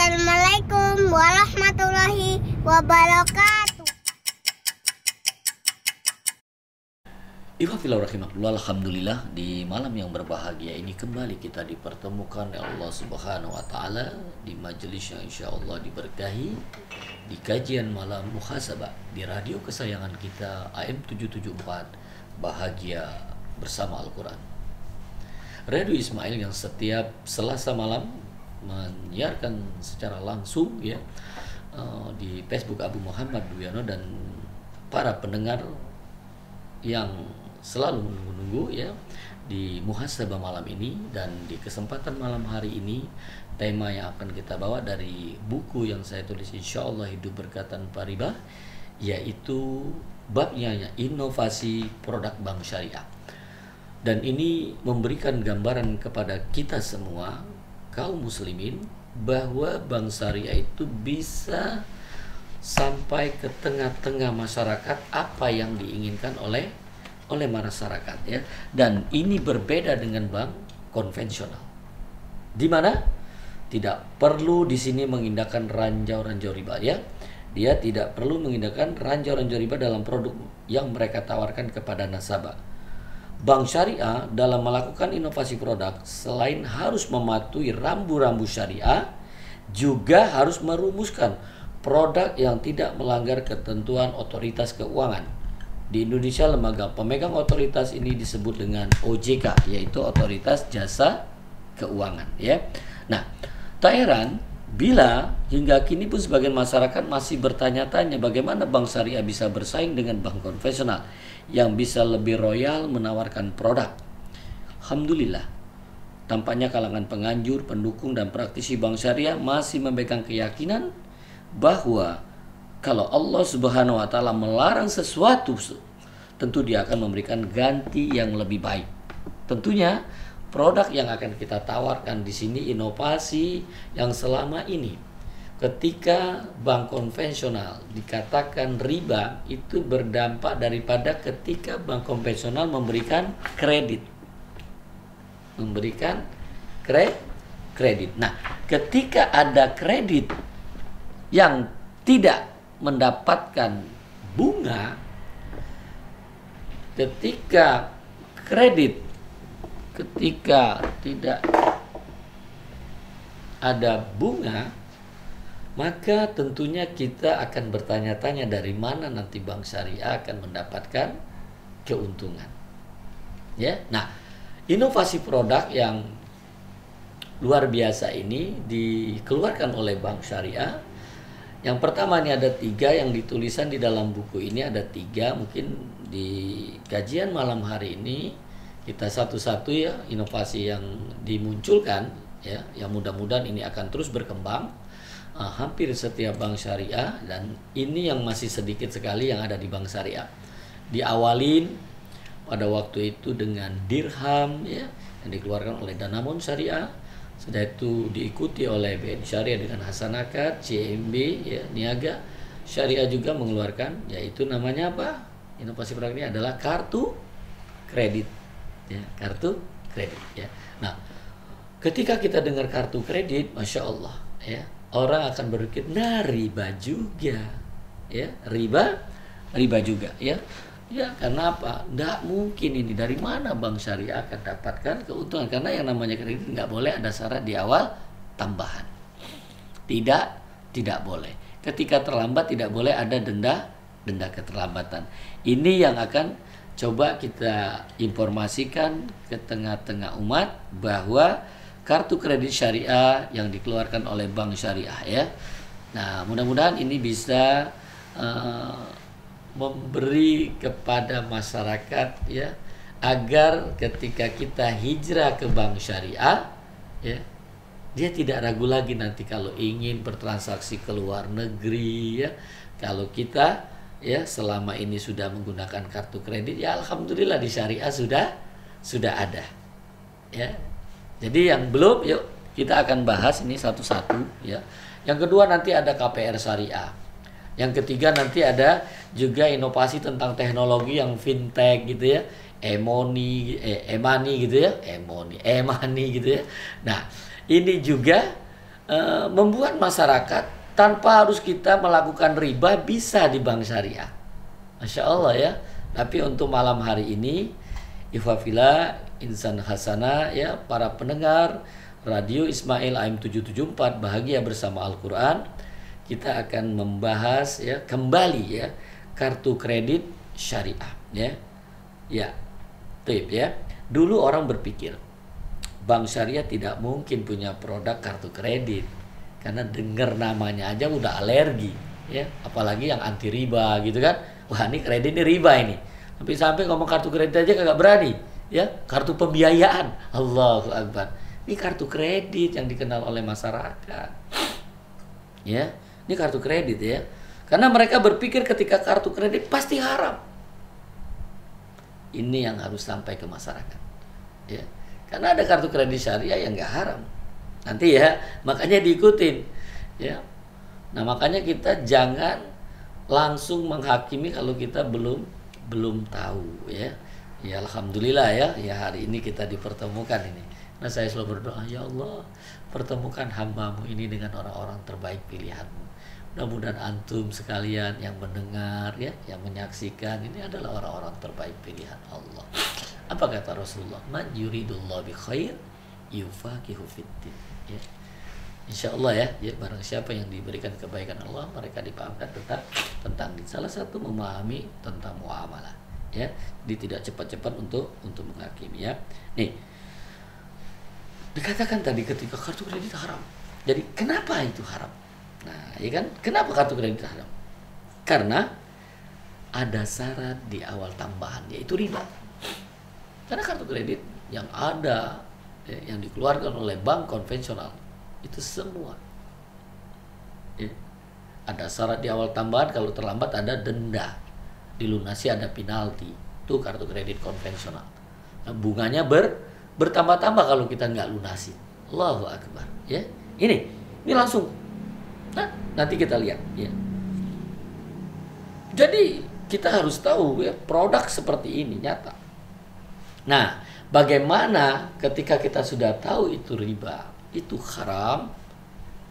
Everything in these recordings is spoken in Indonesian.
Assalamualaikum warahmatullahi wabarakatuh. Ikhwafillah rahimakumullah, alhamdulillah di malam yang berbahagia ini kembali kita dipertemukan oleh Allah Subhanahu wa taala di majelis yang insyaallah diberkahi, di kajian malam muhasabah di radio kesayangan kita AM 774 Bahagia Bersama Al-Quran. Radio Ismail yang setiap Selasa malam menyiarkan secara langsung di Facebook Abu Muhammad Duwiono dan para pendengar yang selalu menunggu di muhasabah malam ini. Dan di kesempatan malam hari ini tema yang akan kita bawa dari buku yang saya tulis insyaallah Hidup Berkah Tanpa Riba, yaitu babnya inovasi produk bank syariah. Dan ini memberikan gambaran kepada kita semua kaum muslimin bahwa bank syariah itu bisa sampai ke tengah-tengah masyarakat apa yang diinginkan oleh masyarakat ya. Dan ini berbeda dengan bank konvensional. Di mana tidak perlu di sini mengindahkan ranjau-ranjau riba ya. Dia tidak perlu mengindahkan ranjau-ranjau riba dalam produk yang mereka tawarkan kepada nasabah. Bank syariah dalam melakukan inovasi produk selain harus mematuhi rambu-rambu syariah, juga harus merumuskan produk yang tidak melanggar ketentuan otoritas keuangan. Di Indonesia lembaga pemegang otoritas ini disebut dengan OJK, yaitu Otoritas Jasa Keuangan ya. Nah, tak heran bila hingga kini pun sebagian masyarakat masih bertanya-tanya bagaimana bank syariah bisa bersaing dengan bank konvensional yang bisa lebih royal menawarkan produk. Alhamdulillah, tampaknya kalangan penganjur, pendukung, dan praktisi bank syariah masih memegang keyakinan bahwa kalau Allah Subhanahu wa taala melarang sesuatu, tentu Dia akan memberikan ganti yang lebih baik. Tentunya produk yang akan kita tawarkan di sini inovasi yang selama ini ketika bank konvensional dikatakan riba, itu berdampak daripada ketika bank konvensional memberikan kredit. Nah, ketika ada kredit yang tidak mendapatkan bunga, ketika tidak ada bunga, maka tentunya kita akan bertanya-tanya dari mana nanti bank syariah akan mendapatkan keuntungan. Ya. Nah, inovasi produk yang luar biasa ini dikeluarkan oleh bank syariah. Yang pertama ini ada 3 yang ditulisan di dalam buku ini, ada 3. Mungkin di kajian malam hari ini kita satu-satu ya inovasi yang dimunculkan ya, yang mudah-mudahan ini akan terus berkembang. Hampir setiap bank syariah, dan ini yang masih sedikit sekali yang ada di bank syariah. Diawalin pada waktu itu dengan dirham ya, yang dikeluarkan oleh Danamon Syariah. Setelah itu diikuti oleh BNI Syariah dengan Hasanakad, CMB ya, Niaga Syariah juga mengeluarkan, yaitu namanya apa? Inovasi produk ini adalah kartu kredit ya, kartu kredit ya. Nah, ketika kita dengar kartu kredit, Masya Allah ya, orang akan berpikir, nah riba juga ya, riba juga ya. Ya, karena apa? Nggak mungkin ini, dari mana bank syariah akan dapatkan keuntungan? Karena yang namanya kredit nggak boleh ada syarat di awal tambahan. Tidak boleh. Ketika terlambat tidak boleh ada denda keterlambatan. Ini yang akan coba kita informasikan ke tengah-tengah umat bahwa kartu kredit syariah yang dikeluarkan oleh bank syariah ya. Nah, mudah-mudahan ini bisa memberi kepada masyarakat ya, agar ketika kita hijrah ke bank syariah ya, dia tidak ragu lagi nanti kalau ingin bertransaksi ke luar negeri ya. Kalau kita ya selama ini sudah menggunakan kartu kredit ya, alhamdulillah di syariah sudah ada ya. Jadi yang belum, yuk kita akan bahas ini satu-satu ya. Yang kedua nanti ada KPR syariah. Yang ketiga nanti ada juga inovasi tentang teknologi yang fintech gitu ya, e-money gitu ya. Nah, ini juga membuat masyarakat tanpa harus kita melakukan riba bisa di bank syariah. Masya Allah ya. Tapi untuk malam hari ini, Ifafila Insan Hasana ya, para pendengar Radio Ismail AM 774 Bahagia Bersama Al-Quran, kita akan membahas ya kembali ya kartu kredit syariah ya. Ya. Tip ya. Dulu orang berpikir bank syariah tidak mungkin punya produk kartu kredit karena dengar namanya aja udah alergi ya, apalagi yang anti riba gitu kan. Wah, ini kredit ini riba ini. Tapi sampai ngomong kartu kredit aja kagak berani ya. Kartu pembiayaan, Allahu Akbar. Ini kartu kredit yang dikenal oleh masyarakat ya. Ini kartu kredit ya. Karena mereka berpikir ketika kartu kredit pasti haram. Ini yang harus sampai ke masyarakat ya. Karena ada kartu kredit syariah yang nggak haram. Nanti ya, makanya diikutin ya. Nah, makanya kita jangan langsung menghakimi kalau kita belum tahu ya. Ya alhamdulillah ya, ya hari ini kita dipertemukan ini. Nah, saya selalu berdoa, ya Allah, pertemukan hamba-Mu ini dengan orang-orang terbaik pilihan-Mu. Mudah-mudahan antum sekalian yang mendengar ya, yang menyaksikan ini adalah orang-orang terbaik pilihan Allah. Apa kata Rasulullah? Man yuridullah bi khair yufaqihu fiddin. Ya. Insyaallah ya, ya, barang siapa yang diberikan kebaikan Allah, mereka dipahamkan tentang salah satu memahami tentang muamalah. Ya, jadi tidak cepat-cepat untuk menghakimi ya. Nih, dikatakan tadi ketika kartu kredit haram. Jadi kenapa itu haram? Nah, ya kan? Kenapa kartu kredit haram? Karena ada syarat di awal tambahan, yaitu riba. Karena kartu kredit yang ada, ya, yang dikeluarkan oleh bank konvensional itu semua ya, ada syarat di awal tambahan. Kalau terlambat ada denda, dilunasi ada penalti. Itu kartu kredit konvensional. Nah, bunganya bertambah-tambah kalau kita nggak lunasi. Allahu Akbar ya. Ini langsung. Nah, nanti kita lihat ya. Jadi kita harus tahu ya, produk seperti ini nyata. Nah, bagaimana ketika kita sudah tahu itu riba, itu haram,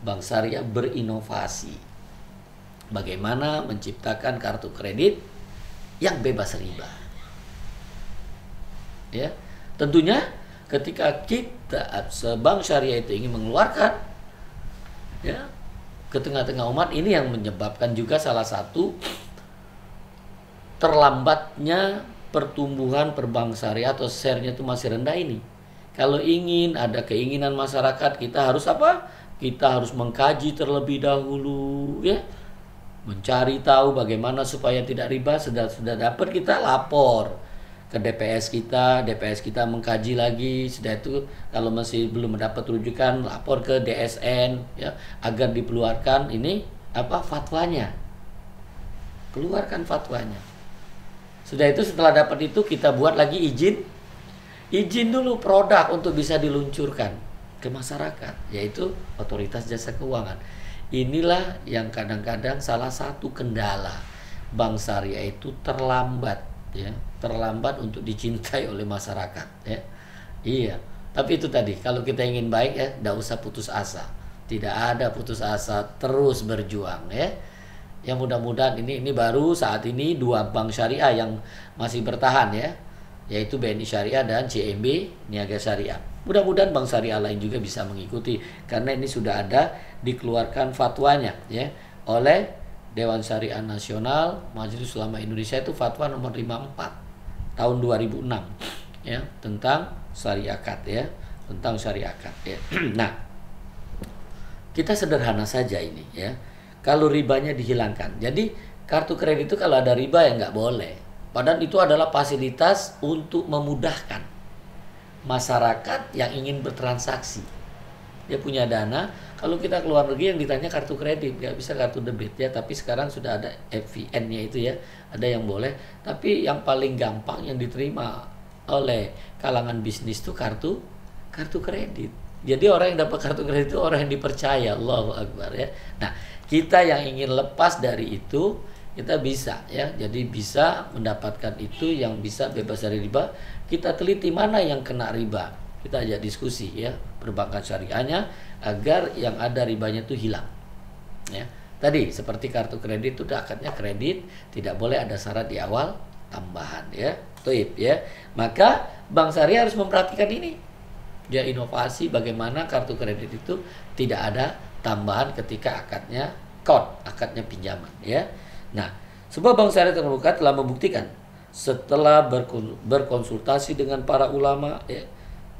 bank syariah berinovasi. Bagaimana menciptakan kartu kredit yang bebas riba. Ya, tentunya ketika kita bank syariah itu ingin mengeluarkan ya ke tengah-tengah umat, ini yang menyebabkan juga salah satu terlambatnya pertumbuhan perbank syariah atau share-nya itu masih rendah ini. Kalau ingin ada keinginan masyarakat, kita harus apa? Kita harus mengkaji terlebih dahulu ya. Mencari tahu bagaimana supaya tidak riba. Sudah dapat, kita lapor ke DPS kita mengkaji lagi. Sudah itu kalau masih belum mendapat rujukan, lapor ke DSN ya, agar dikeluarkan ini apa fatwanya. Keluarkan fatwanya. Sudah itu setelah dapat itu kita buat lagi izin dulu produk untuk bisa diluncurkan ke masyarakat, yaitu Otoritas Jasa Keuangan. Inilah yang kadang-kadang salah satu kendala bank syariah itu terlambat ya, terlambat untuk dicintai oleh masyarakat ya. Iya, tapi itu tadi, kalau kita ingin baik ya, tidak usah putus asa. Tidak ada putus asa, terus berjuang ya. Yang mudah-mudahan ini baru saat ini 2 bank syariah yang masih bertahan ya, yaitu BNI Syariah dan CMB Niaga Syariah. Mudah-mudahan bank syariah lain juga bisa mengikuti, karena ini sudah ada dikeluarkan fatwanya ya oleh Dewan Syariah Nasional Majelis Ulama Indonesia, itu fatwa nomor 54 tahun 2006 ya, tentang syariakat ya, tentang syariakat ya. Nah, kita sederhana saja ini ya. Kalau ribanya dihilangkan. Jadi kartu kredit itu kalau ada riba ya nggak boleh. Padahal itu adalah fasilitas untuk memudahkan masyarakat yang ingin bertransaksi. Dia punya dana, kalau kita keluar negeri yang ditanya kartu kredit, nggak bisa kartu debit ya. Tapi sekarang sudah ada FVN-nya itu ya, ada yang boleh. Tapi yang paling gampang yang diterima oleh kalangan bisnis itu kartu kredit. Jadi orang yang dapat kartu kredit itu orang yang dipercaya. Allahu Akbar ya. Nah, kita yang ingin lepas dari itu, kita bisa ya. Jadi bisa mendapatkan itu yang bisa bebas dari riba. Kita teliti mana yang kena riba. Kita ajak diskusi ya, perbankan syariahnya agar yang ada ribanya itu hilang. Ya. Tadi seperti kartu kredit itu akadnya kredit, tidak boleh ada syarat di awal tambahan ya. Toib ya. Maka Bank Syariah harus memperhatikan ini. Dia inovasi bagaimana kartu kredit itu tidak ada tambahan ketika akadnya akadnya pinjaman ya. Nah, sebuah bank syariah terbuka telah membuktikan setelah berkonsultasi dengan para ulama ya,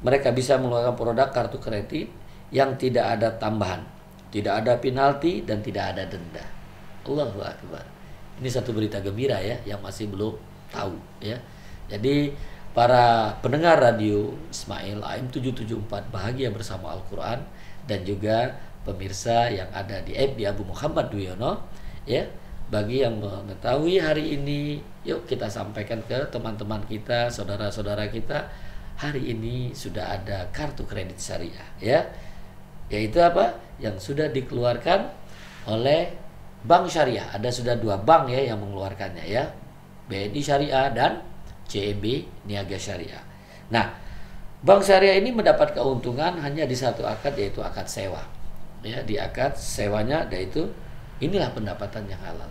mereka bisa mengeluarkan produk kartu kredit yang tidak ada tambahan, tidak ada penalti dan tidak ada denda. Allahu Akbar. Ini satu berita gembira ya yang masih belum tahu ya. Jadi para pendengar radio Ismail AM 774 bahagia bersama Al-Quran, dan juga pemirsa yang ada di FB Abu Muhammad Duyono ya. Bagi yang mengetahui hari ini, yuk kita sampaikan ke teman-teman kita, saudara-saudara kita, hari ini sudah ada kartu kredit syariah ya. Yaitu apa? Yang sudah dikeluarkan oleh Bank Syariah. Ada sudah 2 bank ya yang mengeluarkannya ya. BNI Syariah dan CMB Niaga Syariah. Nah, Bank Syariah ini mendapat keuntungan hanya di satu akad, yaitu akad sewa. Ya, di akad sewanya yaitu inilah pendapatan yang halal.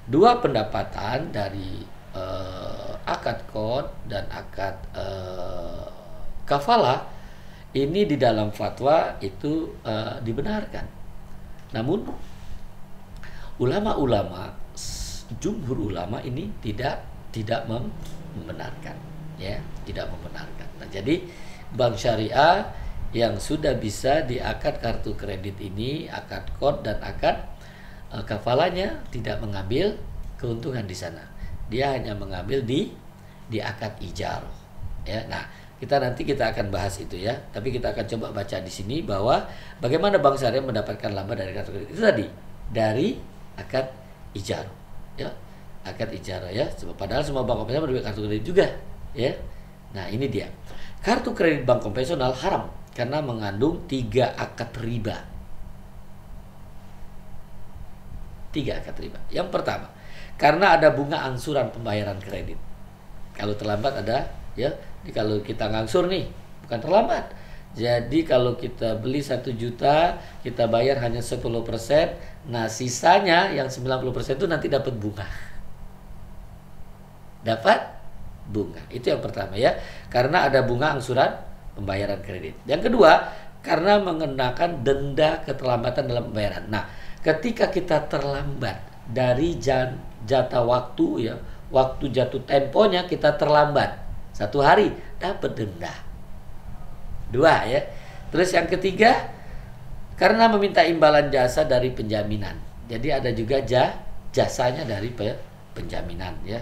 2 pendapatan dari akad qard dan akad kafalah ini di dalam fatwa itu dibenarkan. Namun ulama-ulama, jumhur ulama ini tidak membenarkan ya, tidak membenarkan. Nah, jadi Bank Syariah yang sudah bisa di akad kartu kredit ini, akad qard dan akad kafalanya tidak mengambil keuntungan di sana. Dia hanya mengambil di akad ijarah ya. Nah, nanti kita akan bahas itu ya. Tapi kita akan coba baca di sini bahwa bagaimana Bank Syariah mendapatkan laba dari kartu kredit itu tadi dari akad ijarah ya. Akad ijarah ya. Padahal semua bank konvensional berbeda kartu kredit juga ya. Nah, ini dia. Kartu kredit bank konvensional haram karena mengandung 3 akad riba. 3 akad riba. Yang pertama, karena ada bunga angsuran pembayaran kredit. Kalau terlambat ada ya. Kalau kita ngangsur nih, bukan terlambat. Jadi kalau kita beli 1 juta, kita bayar hanya 10%, nah sisanya yang 90% itu nanti dapat bunga. Dapat bunga. Itu yang pertama ya. Karena ada bunga angsuran pembayaran kredit. Yang kedua, karena mengenakan denda keterlambatan dalam pembayaran. Nah, ketika kita terlambat dari jatah waktu ya, waktu jatuh temponya kita terlambat 1 hari, dapat denda. 2 ya. Terus yang ketiga, karena meminta imbalan jasa dari penjaminan. Jadi ada juga jasanya dari penjaminan ya.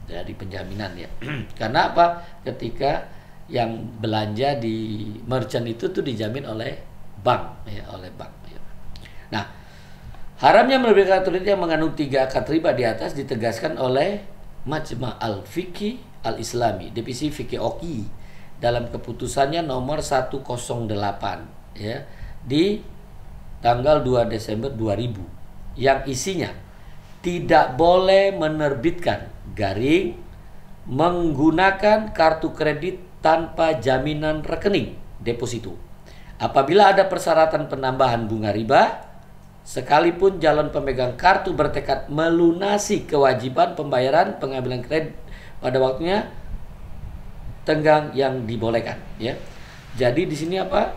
Dari penjaminan ya. Karena apa? Ketika yang belanja di merchant itu tuh dijamin oleh bank ya, oleh bank ya. Nah, haramnya menerbitkan kartu kredit yang mengandung 3 akad riba di atas ditegaskan oleh Majma' al-Fiqih al-Islami, Divisi Fikih OI dalam keputusannya nomor 108 ya di tanggal 2 Desember 2000 yang isinya tidak boleh menerbitkan garing menggunakan kartu kredit tanpa jaminan rekening deposito. Apabila ada persyaratan penambahan bunga riba, sekalipun calon pemegang kartu bertekad melunasi kewajiban pembayaran pengambilan kredit pada waktunya, tenggang yang dibolehkan ya. Jadi di sini apa?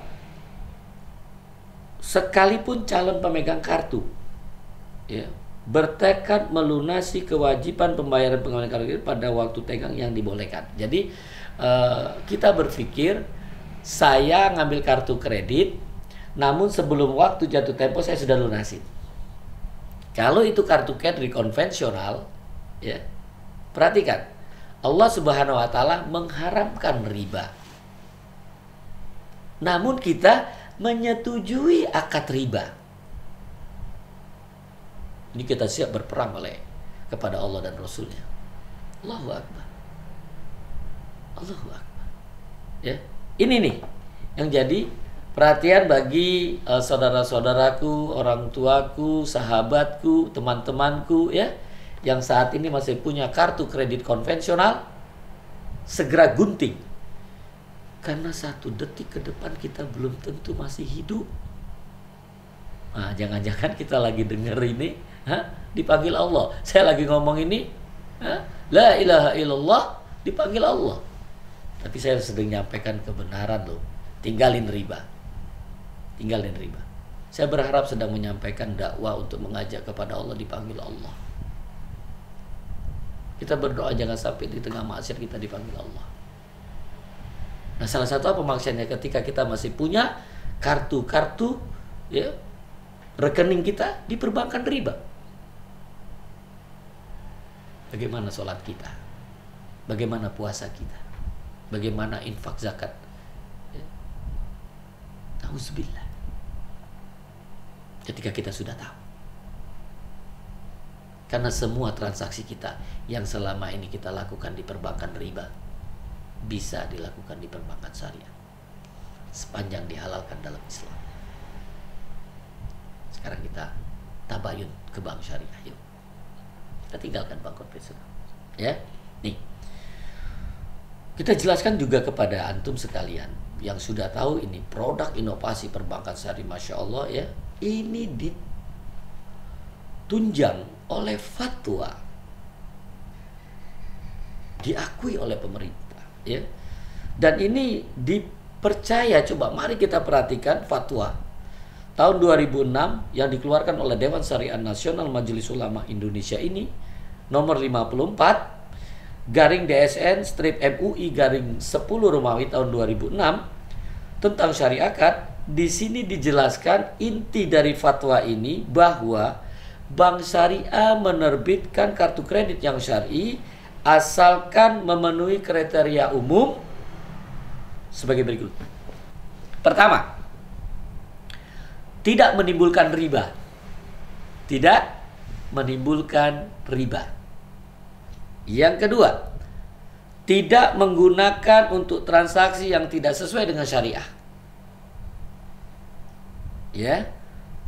Sekalipun calon pemegang kartu ya, bertekad melunasi kewajiban pembayaran pengambilan kartu kredit pada waktu tenggang yang dibolehkan. Jadi kita berpikir saya ngambil kartu kredit, namun sebelum waktu jatuh tempo saya sudah lunasi. Kalau itu kartu kredit konvensional ya, perhatikan, Allah Subhanahu wa taala mengharamkan riba. Namun kita menyetujui akad riba. Ini kita siap berperang kepada Allah dan Rasulnya. Allahu Akbar. Allahu Akbar. Ya, ini nih yang jadi perhatian bagi saudara-saudaraku, orang tuaku, sahabatku, teman-temanku ya, yang saat ini masih punya kartu kredit konvensional, segera gunting. Karena 1 detik ke depan kita belum tentu masih hidup. Nah, jangan-jangan kita lagi denger ini, dipanggil Allah. Saya lagi ngomong ini, la ilaha illallah, dipanggil Allah. Tapi saya sedang menyampaikan kebenaran loh. Tinggalin riba. Tinggalin riba. Saya berharap sedang menyampaikan dakwah untuk mengajak kepada Allah, dipanggil Allah. Kita berdoa jangan sampai di tengah maksiat kita dipanggil Allah. Nah, salah satu apa maksudnya ketika kita masih punya kartu-kartu, ya, rekening kita di perbankan riba. Bagaimana sholat kita? Bagaimana puasa kita? Bagaimana infak zakat? Ya. Nauzubillah. Ketika kita sudah tahu. Karena semua transaksi kita yang selama ini kita lakukan di perbankan riba bisa dilakukan di perbankan syariah sepanjang dihalalkan dalam Islam. Sekarang kita tabayun ke bank syariah, yuk. Kita tinggalkan bank konvensional. Ya, nih. Kita jelaskan juga kepada antum sekalian yang sudah tahu ini produk inovasi perbankan syariah, masya Allah ya. Ini ditunjang oleh fatwa, diakui oleh pemerintah, ya. Dan ini dipercaya. Coba mari kita perhatikan fatwa tahun 2006 yang dikeluarkan oleh Dewan Syariah Nasional Majelis Ulama Indonesia ini nomor 54 garing DSN strip MUI garing 10 Romawi tahun 2006 tentang syariah akad. Di sini dijelaskan inti dari fatwa ini bahwa bank syariah menerbitkan kartu kredit yang syar'i asalkan memenuhi kriteria umum sebagai berikut. Pertama, tidak menimbulkan riba. Tidak menimbulkan riba. Yang kedua, tidak menggunakan untuk transaksi yang tidak sesuai dengan syariah. Ya.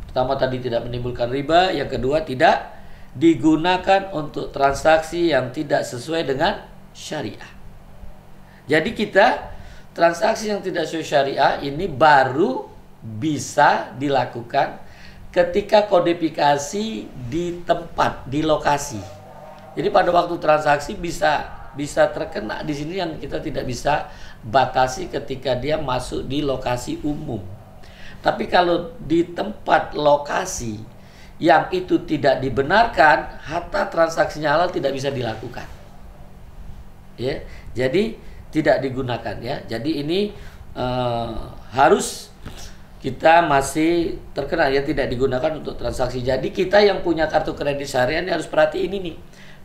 Pertama tadi tidak menimbulkan riba, yang kedua tidak digunakan untuk transaksi yang tidak sesuai dengan syariah. Jadi kita transaksi yang tidak sesuai syariah ini baru bisa dilakukan ketika kodifikasi di tempat, di lokasi. Jadi pada waktu transaksi bisa terkena di sini yang kita tidak bisa batasi ketika dia masuk di lokasi umum. Tapi kalau di tempat lokasi yang itu tidak dibenarkan, hatta transaksinya halal tidak bisa dilakukan. Ya, jadi tidak digunakan ya. Jadi ini harus kita masih terkena ya, tidak digunakan untuk transaksi. Jadi kita yang punya kartu kredit syariah ini harus perhatiin ini,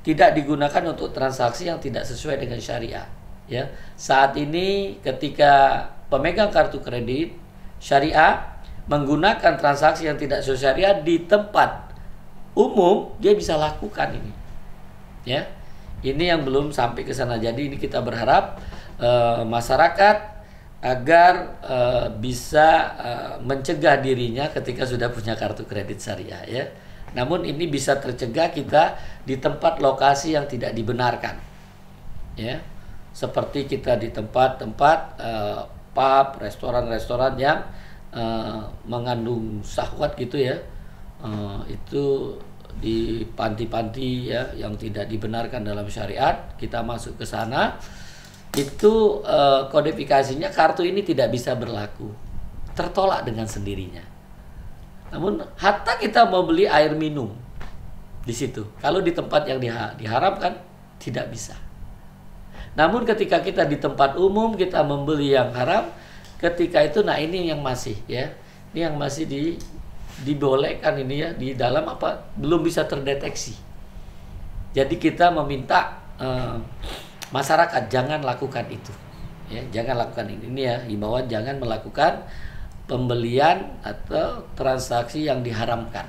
tidak digunakan untuk transaksi yang tidak sesuai dengan syariah. Ya, saat ini ketika pemegang kartu kredit syariah menggunakan transaksi yang tidak sesuai syariah di tempat umum, dia bisa lakukan ini. Ya, ini yang belum sampai ke sana. Jadi ini kita berharap masyarakat agar bisa mencegah dirinya ketika sudah punya kartu kredit syariah. Ya, namun ini bisa tercegah kita di tempat lokasi yang tidak dibenarkan. Ya, seperti kita di tempat-tempat pub, restoran-restoran yang mengandung syahwat gitu ya, itu di panti-panti ya yang tidak dibenarkan dalam syariat, kita masuk ke sana, itu kodifikasinya kartu ini tidak bisa berlaku, tertolak dengan sendirinya. Namun hatta kita mau beli air minum di situ, kalau di tempat yang diharamkan tidak bisa. Namun ketika kita di tempat umum kita membeli yang haram, ketika itu, nah ini yang masih ya, ini yang masih dibolehkan ini ya, di dalam apa belum bisa terdeteksi. Jadi kita meminta masyarakat jangan lakukan itu, ya, jangan lakukan ini ya, himbauan jangan melakukan pembelian atau transaksi yang diharamkan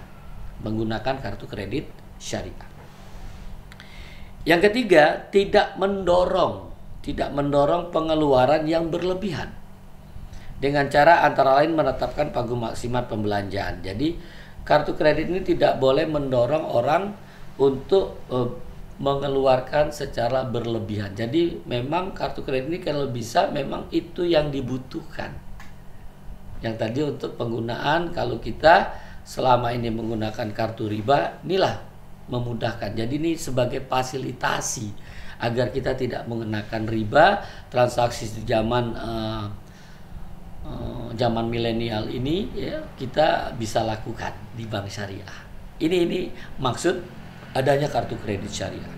menggunakan kartu kredit syariah. Yang ketiga, tidak mendorong pengeluaran yang berlebihan. Dengan cara antara lain menetapkan pagu maksimal pembelanjaan. Jadi kartu kredit ini tidak boleh mendorong orang untuk mengeluarkan secara berlebihan. Jadi memang kartu kredit ini kalau bisa memang itu yang dibutuhkan. Yang tadi untuk penggunaan kalau kita selama ini menggunakan kartu riba, inilah memudahkan. Jadi ini sebagai fasilitasi agar kita tidak mengenakan riba. Transaksi di zaman zaman milenial ini ya, kita bisa lakukan di bank syariah. Ini maksud adanya kartu kredit syariah.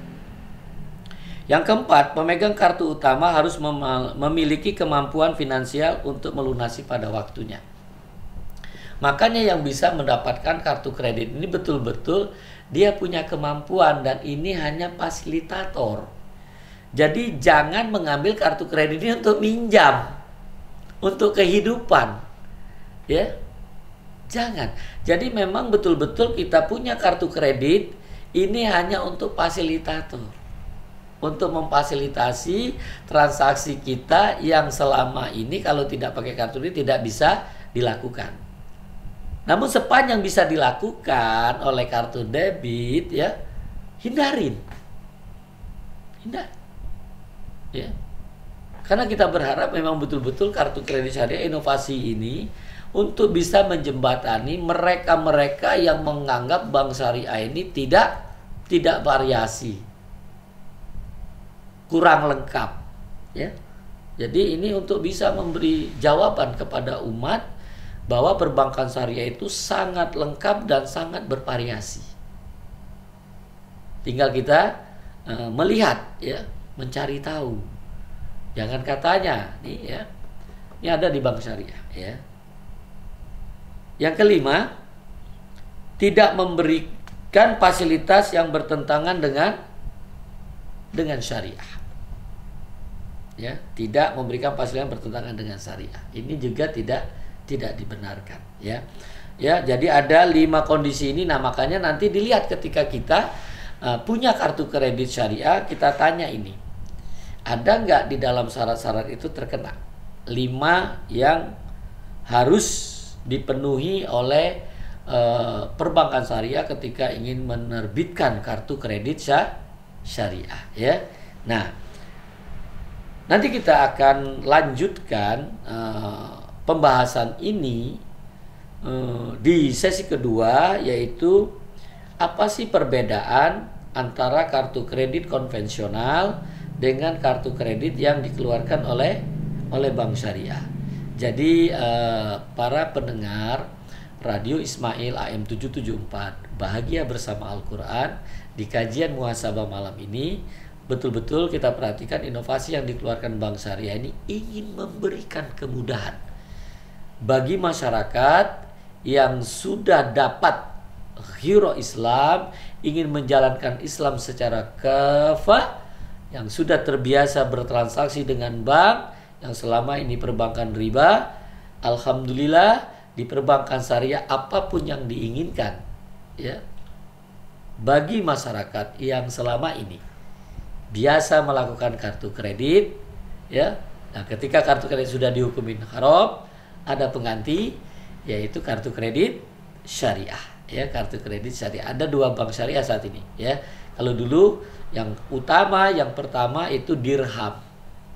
Yang keempat, pemegang kartu utama harus memiliki kemampuan finansial untuk melunasi pada waktunya. Makanya yang bisa mendapatkan kartu kredit ini betul-betul dia punya kemampuan, dan ini hanya fasilitator. Jadi jangan mengambil kartu kredit ini untuk minjam, untuk kehidupan. Ya. Jangan. Jadi memang betul-betul kita punya kartu kredit ini hanya untuk fasilitator, untuk memfasilitasi transaksi kita yang selama ini kalau tidak pakai kartu ini tidak bisa dilakukan. Namun sepanjang bisa dilakukan oleh kartu debit, ya, hindar. Ya. Karena kita berharap memang betul-betul kartu kredit syariah inovasi ini untuk bisa menjembatani mereka-mereka yang menganggap bank syariah ini tidak variasi, kurang lengkap, ya. Jadi ini untuk bisa memberi jawaban kepada umat bahwa perbankan syariah itu sangat lengkap dan sangat bervariasi. Tinggal kita melihat, ya, mencari tahu. Jangan katanya nih, ya, ini ada di bank syariah, ya. Yang kelima, tidak memberikan fasilitas yang bertentangan dengan syariah. Ya, tidak memberikan fasilitas yang bertentangan dengan syariah. Ini juga tidak dibenarkan, ya. Ya, jadi ada 5 kondisi ini. Nah, makanya nanti dilihat ketika kita punya kartu kredit syariah, kita tanya ini, ada nggak di dalam syarat-syarat itu terkena 5 yang harus dipenuhi oleh perbankan syariah ketika ingin menerbitkan kartu kredit syariah, ya. Nah, nanti kita akan lanjutkan pembahasan ini di sesi kedua, yaitu apa sih perbedaan antara kartu kredit konvensional dengan kartu kredit yang dikeluarkan oleh bank syariah. Jadi para pendengar Radio Ismail AM 774 Bahagia Bersama Al-Quran, di kajian muhasabah malam ini betul-betul kita perhatikan inovasi yang dikeluarkan bank syariah ini ingin memberikan kemudahan bagi masyarakat yang sudah dapat hero Islam, ingin menjalankan Islam secara kafah, yang sudah terbiasa bertransaksi dengan bank yang selama ini perbankan riba. Alhamdulillah di perbankan syariah apapun yang diinginkan, ya, bagi masyarakat yang selama ini biasa melakukan kartu kredit, ya. Nah, ketika kartu kredit sudah dihukumin haram, ada pengganti, yaitu kartu kredit syariah, ya. Kartu kredit syariah ada 2 bank syariah saat ini, ya. Kalau dulu yang utama, yang pertama itu Dirham,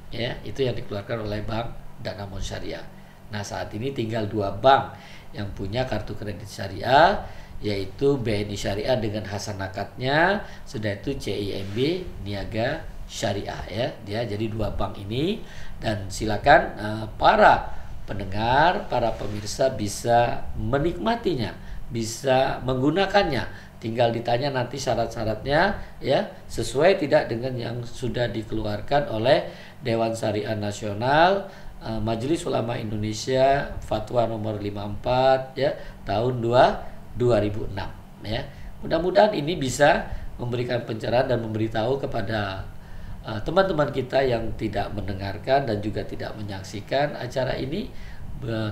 ya, itu yang dikeluarkan oleh Bank Danamon Syariah. Nah, saat ini tinggal 2 bank yang punya kartu kredit syariah, yaitu BNI Syariah dengan hasanakatnya, sudah itu CIMB Niaga Syariah, ya. Dia jadi 2 bank ini, dan silakan para pendengar, para pemirsa bisa menikmatinya, bisa menggunakannya. Tinggal ditanya nanti syarat-syaratnya, ya, sesuai tidak dengan yang sudah dikeluarkan oleh Dewan Syariah Nasional, Majelis Ulama Indonesia, Fatwa nomor 54, ya, tahun 2006, ya. Mudah-mudahan ini bisa memberikan pencerahan dan memberitahu kepada teman-teman kita yang tidak mendengarkan dan juga tidak menyaksikan acara ini,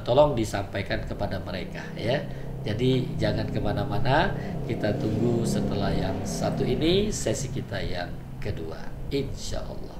tolong disampaikan kepada mereka, ya. Jadi jangan kemana-mana, kita tunggu setelah yang satu ini, sesi kita yang kedua, insya Allah.